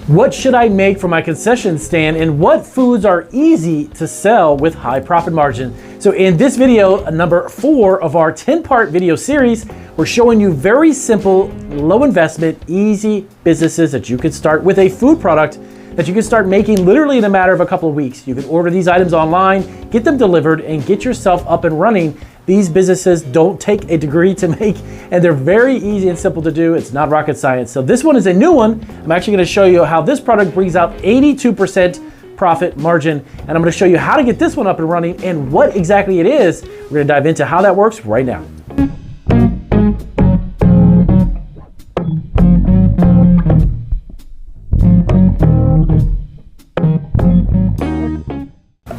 What should I make for my concession stand, and what foods are easy to sell with high profit margin? So in this video, number 4 of our 10-part video series, we're showing you very simple, low investment, easy businesses that you can start with a food product that you can start making literally in a matter of a couple of weeks. You can order these items online, get them delivered, and get yourself up and running. These businesses don't take a degree to make, and they're very easy and simple to do. It's not rocket science. So this one is a new one. I'm actually gonna show you how this product brings out 82% profit margin, and I'm gonna show you how to get this one up and running and what exactly it is. We're gonna dive into how that works right now.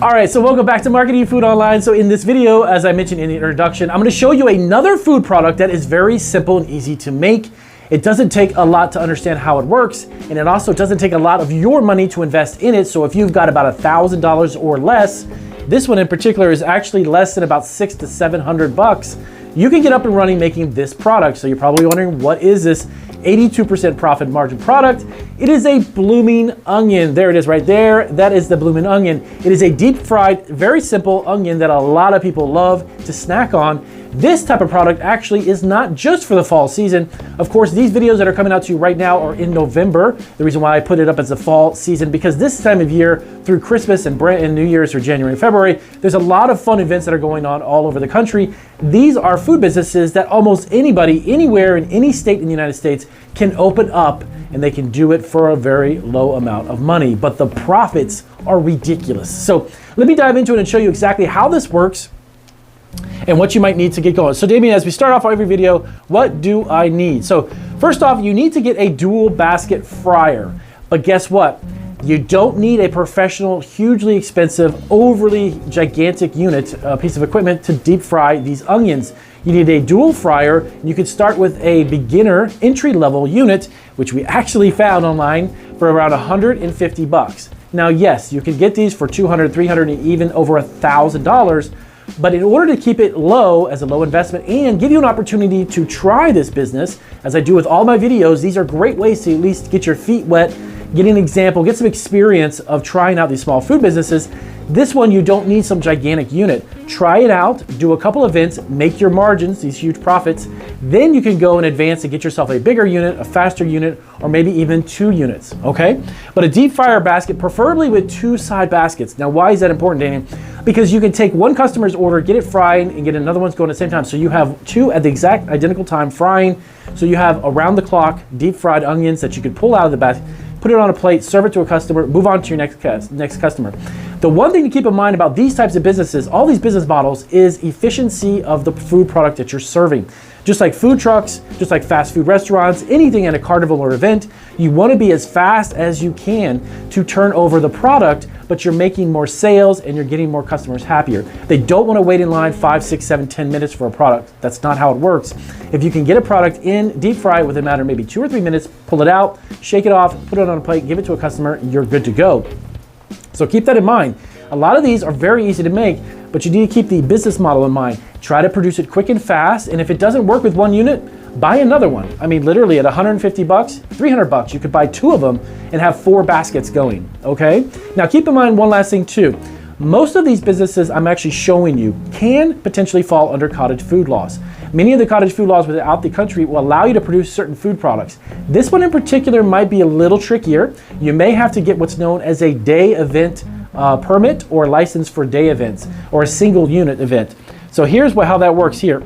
All right, so welcome back to Marketing Food Online. So in this video, as I mentioned in the introduction, I'm gonna show you another food product that is very simple and easy to make. It doesn't take a lot to understand how it works, and it also doesn't take a lot of your money to invest in it. So if you've got about $1,000 or less, this one in particular is actually less than about $600 to $700. You can get up and running making this product. So you're probably wondering, what is this 82% profit margin product? It is a blooming onion. There it is right there. That is the blooming onion. It is a deep fried, very simple onion that a lot of people love to snack on. This type of product actually is not just for the fall season. Of course, these videos that are coming out to you right now are in November. The reason why I put it up as the fall season, because this time of year through Christmas and New Year's or January and February, there's a lot of fun events that are going on all over the country. These are food businesses that almost anybody, anywhere in any state in the United States can open up, and they can do it for a very low amount of money, but the profits are ridiculous. So let me dive into it and show you exactly how this works and what you might need to get going. So Damien, as we start off every video, what do I need? So first off, you need to get a dual basket fryer. But guess what? You don't need a professional, hugely expensive, overly gigantic unit, piece of equipment to deep fry these onions. You need a dual fryer. You could start with a beginner entry-level unit, which we actually found online for around $150. Now, yes, you can get these for $200, $300, and even over $1,000. But in order to keep it low as a low investment and give you an opportunity to try this business, as I do with all my videos, these are great ways to at least get your feet wet, get an example, get some experience of trying out these small food businesses. This one, you don't need some gigantic unit. Try it out, do a couple events, make your margins, these huge profits. Then you can go in advance and get yourself a bigger unit, a faster unit, or maybe even 2 units, okay? But a deep fryer basket, preferably with 2 side baskets. Now, why is that important, Danny? Because you can take one customer's order, get it fried, and get another one's going at the same time. So you have 2 at the exact identical time frying. So you have around the clock deep fried onions that you could pull out of the basket, put it on a plate, serve it to a customer, move on to your next customer. The one thing to keep in mind about these types of businesses, all these business models, is efficiency of the food product that you're serving. Just like food trucks, just like fast food restaurants, anything at a carnival or event, you want to be as fast as you can to turn over the product, but you're making more sales and you're getting more customers happier. They don't want to wait in line 5, 6, 7, 10 minutes for a product. That's not how it works. If you can get a product in, deep fry it within a matter of maybe 2 or 3 minutes, pull it out, shake it off, put it on a plate, give it to a customer, you're good to go. So keep that in mind. A lot of these are very easy to make, but you need to keep the business model in mind. Try to produce it quick and fast, and if it doesn't work with one unit, buy another one. I mean, literally at $150, $300, you could buy 2 of them and have 4 baskets going, okay? Now keep in mind one last thing too. Most of these businesses I'm actually showing you can potentially fall under cottage food laws. Many of the cottage food laws without the country will allow you to produce certain food products. This one in particular might be a little trickier. You may have to get what's known as a day event permit or license for day events or a single unit event. So here's how that works here.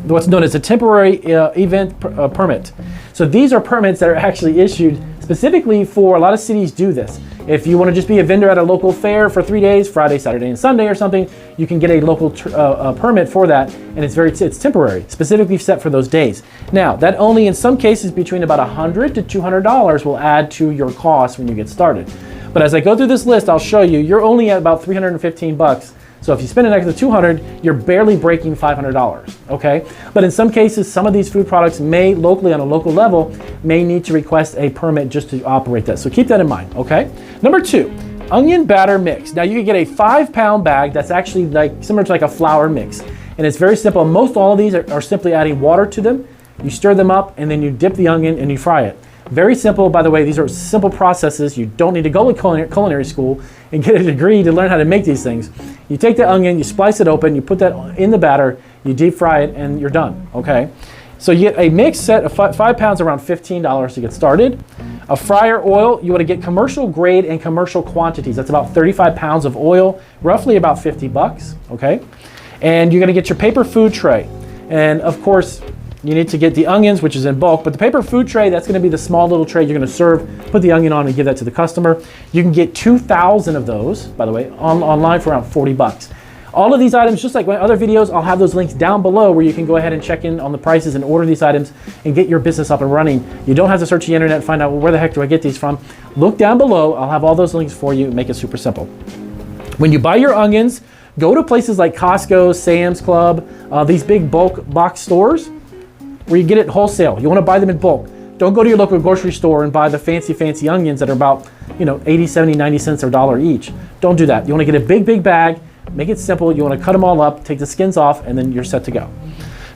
What's known as a temporary event permit. So these are permits that are actually issued specifically for, a lot of cities do this. If you want to just be a vendor at a local fair for 3 days, Friday, Saturday, and Sunday or something, you can get a local permit for that, and it's temporary, specifically set for those days. Now, that only in some cases between about $100 to $200 will add to your cost when you get started. But as I go through this list, I'll show you, you're only at about $315. So if you spend an extra $200, you're barely breaking $500, okay? But in some cases, some of these food products may locally, on a local level, may need to request a permit just to operate that. So keep that in mind, okay? Number 2, onion batter mix. Now you can get a 5-pound bag that's actually similar to like a flour mix. And it's very simple. Most all of these are simply adding water to them. You stir them up and then you dip the onion and you fry it. Very simple, by the way. These are simple processes. You don't need to go to culinary school and get a degree to learn how to make these things. You take the onion, you splice it open, you put that in the batter, you deep fry it, and you're done, okay? So you get a mixed set of 5 pounds, around $15 to get started. A fryer oil, you want to get commercial grade and commercial quantities. That's about 35 pounds of oil, roughly about 50 bucks, okay? And you're going to get your paper food tray. And of course, you need to get the onions, which is in bulk, but the paper food tray, that's going to be the small little tray you're going to serve, put the onion on and give that to the customer. You can get 2,000 of those, by the way, online for around 40 bucks. All of these items, just like my other videos, I'll have those links down below where you can go ahead and check in on the prices and order these items and get your business up and running. You don't have to search the internet and find out, well, where the heck do I get these from? Look down below. I'll have all those links for you and make it super simple. When you buy your onions, go to places like Costco, Sam's Club, these big bulk box stores where you get it wholesale. You want to buy them in bulk. Don't go to your local grocery store and buy the fancy onions that are about 80, 70, 90 cents or $1 each. Don't do that. You want to get a big bag. Make it simple. You want to cut them all up, take the skins off, and then you're set to go.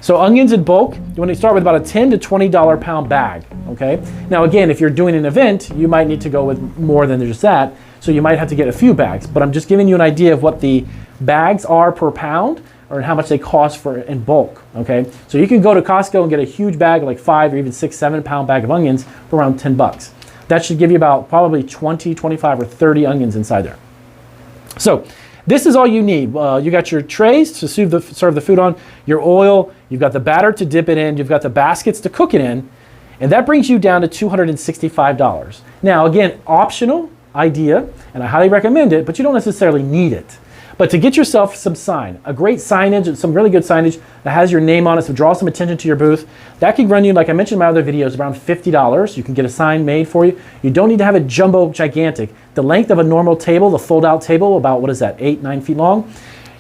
So onions in bulk, you want to start with about a $10 to $20 pound bag, okay? Now again, if you're doing an event, you might need to go with more than just that, so you might have to get a few bags, but I'm just giving you an idea of what the bags are per pound or how much they cost for in bulk, okay? So you can go to Costco and get a huge bag, like 5 or even 6, 7 pound bag of onions for around 10 bucks. That should give you about probably 20, 25, or 30 onions inside there. So this is all you need. You got your trays to serve the food on, your oil, you've got the batter to dip it in, you've got the baskets to cook it in, and that brings you down to $265. Now again, optional idea, and I highly recommend it, but you don't necessarily need it. But to get yourself some sign, a great signage and some really good signage that has your name on it, so draw some attention to your booth, that can run you, like I mentioned in my other videos, around $50. You can get a sign made for you. You don't need to have it jumbo gigantic. The length of a normal table, the fold-out table, about, what is that, 8, 9 feet long?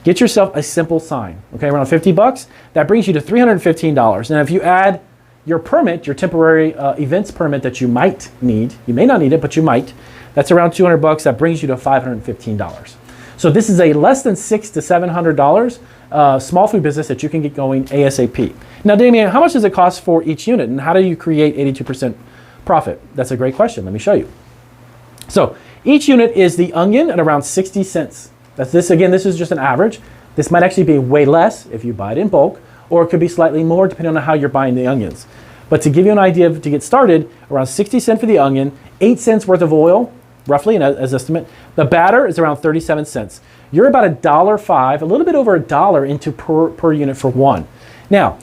Get yourself a simple sign, okay, around 50 bucks. That brings you to $315. Now, if you add your permit, your temporary events permit that you might need, you may not need it, but you might, that's around 200 bucks. That brings you to $515. So this is a less than $600 to $700 small food business that you can get going ASAP. Now, Damien, how much does it cost for each unit, and how do you create 82% profit? That's a great question. Let me show you. So each unit is the onion at around 60 cents. That's this, again, this is just an average. This might actually be way less if you buy it in bulk, or it could be slightly more depending on how you're buying the onions. But to give you an idea to get started, around 60 cents for the onion, 8 cents worth of oil, roughly as estimate. The batter is around 37 cents. You're about $1.05, a little bit over $1 into per unit for one. Now,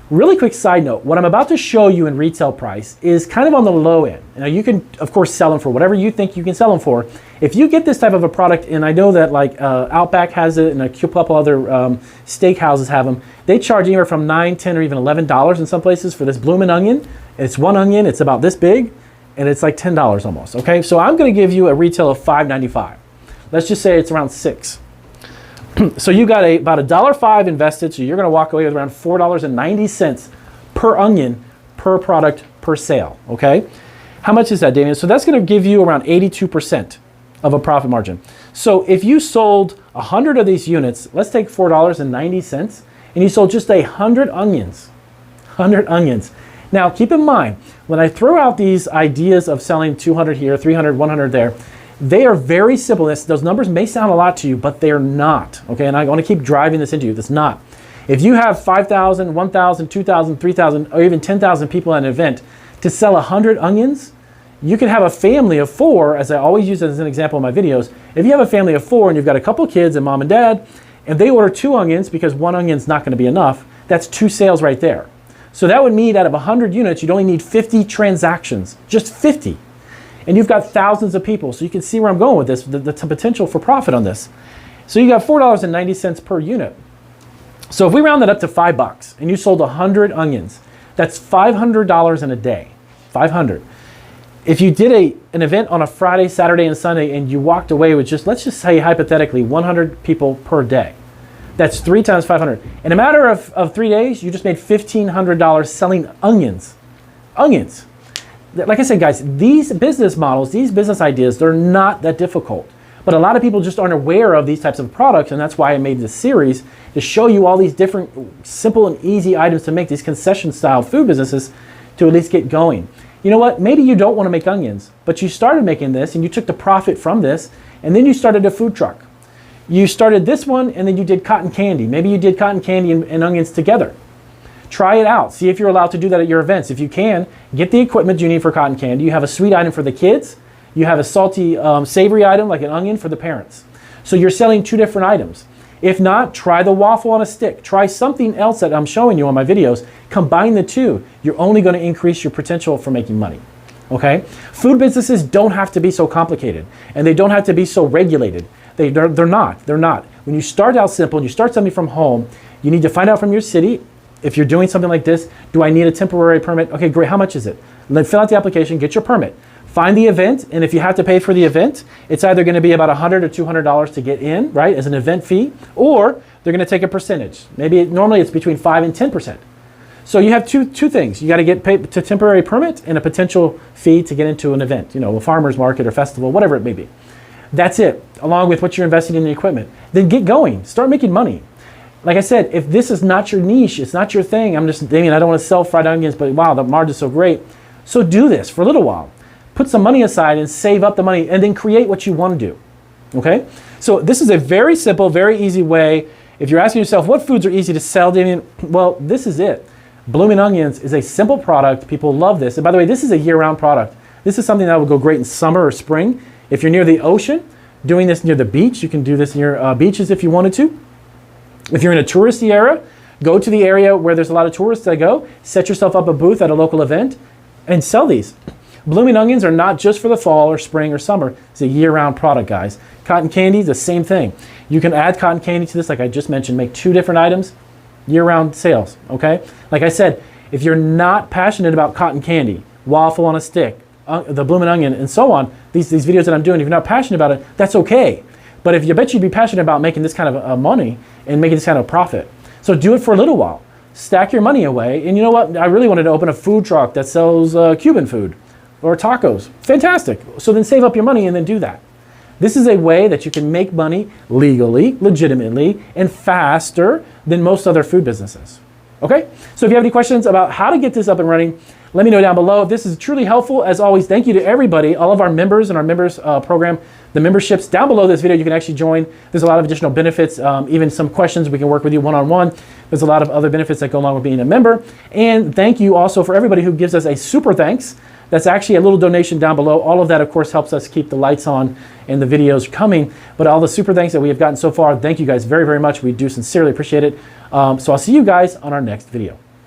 really quick side note, what I'm about to show you in retail price is kind of on the low end. Now you can, of course, sell them for whatever you think you can sell them for. If you get this type of a product, and I know that like Outback has it and a couple other steakhouses have them, they charge anywhere from $9, $10, or even $11 in some places for this bloomin' onion. It's one onion, it's about this big, and it's like $10 almost, okay? So I'm gonna give you a retail of $5.95. Let's just say it's around $6. So you got about $1.05 invested, so you're gonna walk away with around $4.90 per onion, per product, per sale, okay? How much is that, Damien? So that's gonna give you around 82% of a profit margin. So if you sold 100 of these units, let's take $4.90, and you sold just 100 onions, 100 onions. Now, keep in mind, when I throw out these ideas of selling 200 here, 300, 100 there, they are very simple. Those numbers may sound a lot to you, but they're not, okay? And I want to keep driving this into you. It's not. If you have 5,000, 1,000, 2,000, 3,000, or even 10,000 people at an event, to sell 100 onions, you can have a family of 4, as I always use as an example in my videos. If you have a family of 4 and you've got a couple kids and mom and dad, and they order 2 onions because 1 onion's not going to be enough, that's 2 sales right there. So that would mean out of 100 units, you'd only need 50 transactions, just 50. And you've got thousands of people. So you can see where I'm going with this, the potential for profit on this. So you got $4.90 per unit. So if we round that up to $5 and you sold 100 onions, that's $500 in a day, 500. If you did an event on a Friday, Saturday, and Sunday, and you walked away with just, let's just say hypothetically, 100 people per day, that's 3 times 500. In a matter of 3 days, you just made $1,500 selling onions. Onions. Like I said, guys, these business models, these business ideas, they're not that difficult. But a lot of people just aren't aware of these types of products, and that's why I made this series, to show you all these different simple and easy items to make these concession-style food businesses to at least get going. You know what? Maybe you don't want to make onions, but you started making this and you took the profit from this, and then you started a food truck. You started this one and then you did cotton candy. Maybe you did cotton candy and onions together. Try it out. See if you're allowed to do that at your events. If you can, get the equipment you need for cotton candy. You have a sweet item for the kids. You have a salty, savory item like an onion for the parents. So you're selling two different items. If not, try the waffle on a stick. Try something else that I'm showing you on my videos. Combine the two. You're only going to increase your potential for making money. Okay? Food businesses don't have to be so complicated, and they don't have to be so regulated. They're not. They're not. When you start out simple and you start something from home, you need to find out from your city, if you're doing something like this, do I need a temporary permit? Okay, great. How much is it? Then fill out the application, get your permit. Find the event, and if you have to pay for the event, it's either going to be about $100 or $200 to get in, right, as an event fee, or they're going to take a percentage. Normally it's between 5 and 10%. So you have two things. You got to get paid to temporary permit and a potential fee to get into an event, a farmer's market or festival, whatever it may be. That's it, along with what you're investing in the equipment. Then get going. Start making money. Like I said, if this is not your niche, it's not your thing, Damien, I don't want to sell fried onions, but wow, the margin's so great. So do this for a little while. Put some money aside and save up the money, and then create what you want to do. Okay? So this is a very simple, very easy way. If you're asking yourself, what foods are easy to sell, Damien? Well, this is it. Blooming onions is a simple product. People love this. And by the way, this is a year-round product. This is something that would go great in summer or spring. If you're near the ocean, doing this near the beach, you can do this near beaches if you wanted to. If you're in a touristy area, go to the area where there's a lot of tourists that go, set yourself up a booth at a local event, and sell these. Blooming onions are not just for the fall or spring or summer. It's a year-round product, guys. Cotton candy, the same thing. You can add cotton candy to this, like I just mentioned, make two different items, year-round sales, okay? Like I said, if you're not passionate about cotton candy, waffle on a stick, the blooming onion, and so on, these videos that I'm doing, if you're not passionate about it, that's okay. But if you bet you'd be passionate about making this kind of money and making this kind of profit. So do it for a little while. Stack your money away. And you know what? I really wanted to open a food truck that sells Cuban food or tacos. Fantastic. So then save up your money and then do that. This is a way that you can make money legally, legitimately, and faster than most other food businesses. Okay? So if you have any questions about how to get this up and running, let me know down below. If this is truly helpful, as always, thank you to everybody, all of our members and our members program, the memberships. Down below this video, you can actually join. There's a lot of additional benefits, even some questions. We can work with you one-on-one. There's a lot of other benefits that go along with being a member. And thank you also for everybody who gives us a super thanks. That's actually a little donation down below. All of that, of course, helps us keep the lights on and the videos coming. But all the super thanks that we have gotten so far, thank you guys very, very much. We do sincerely appreciate it. So I'll see you guys on our next video.